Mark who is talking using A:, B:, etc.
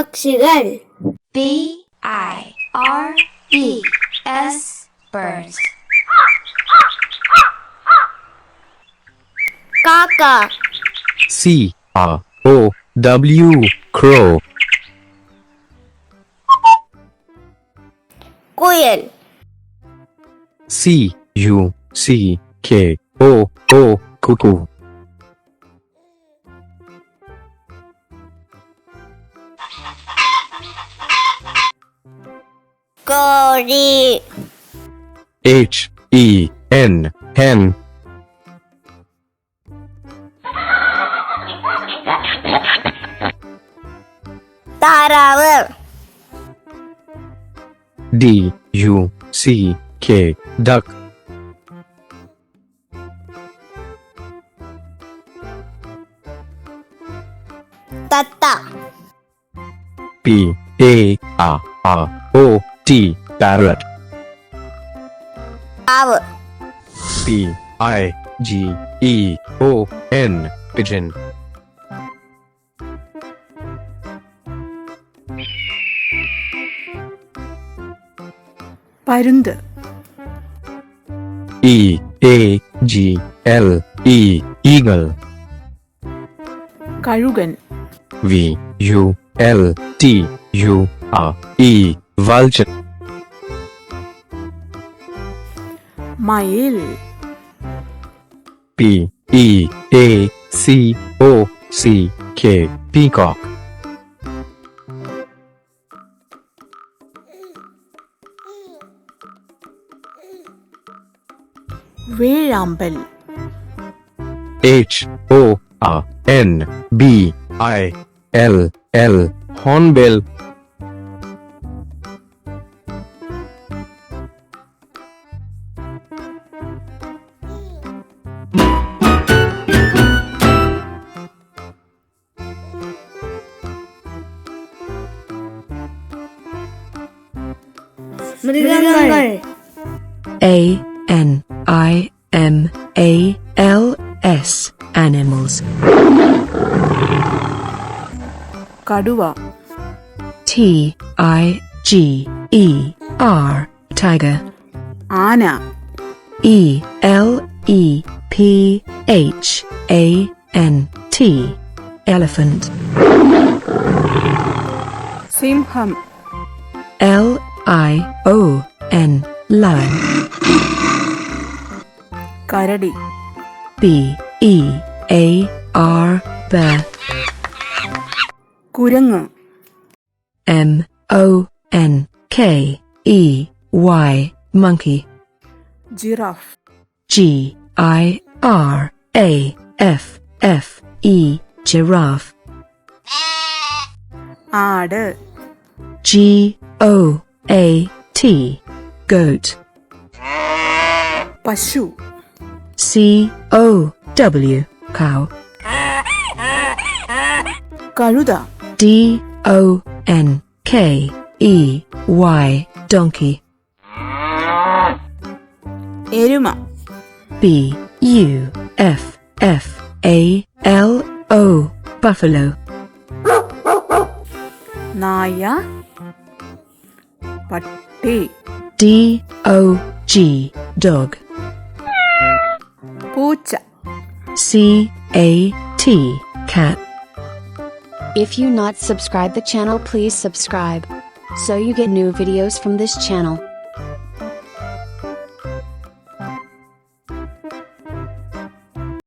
A: പക്ഷികൾ.
B: birds, birds.
A: കാക്ക.
C: crow, crow.
A: കുയിൽ.
C: cuckoo, cuckoo.
A: കോഴി.
C: hen.
A: താറാവ്.
C: duck.
A: തത്ത.
C: parrot.
A: പ്രാവ്.
C: pigeon.
D: പരുന്ത്.
C: eagle.
D: കഴുകൻ.
C: vulture.
D: മയിൽ.
C: peacock.
D: വേഴാമ്പൽ.
C: hornbill. hornbill.
A: മൃഗങ്ങൾ.
E: animals. Animals.
D: കടുവ.
E: tiger. Tiger.
D: ആന.
E: elephant. Elephant.
D: സിംഹം.
E: lion. Lion.
D: കരടി.
E: bear.
D: കുരങ്ങ്.
E: monkey.
D: ജിറാഫ്.
E: giraffe.
D: ആട്.
E: goat.
D: പശു.
E: cow.
D: കഴുത.
E: donkey.
D: എരുമ.
E: buffalo.
D: നായ. പട്ടി.
E: dog.
D: പൂച്ച.
E: cat.
B: If you not subscribe the channel, please subscribe so you get new videos from this channel.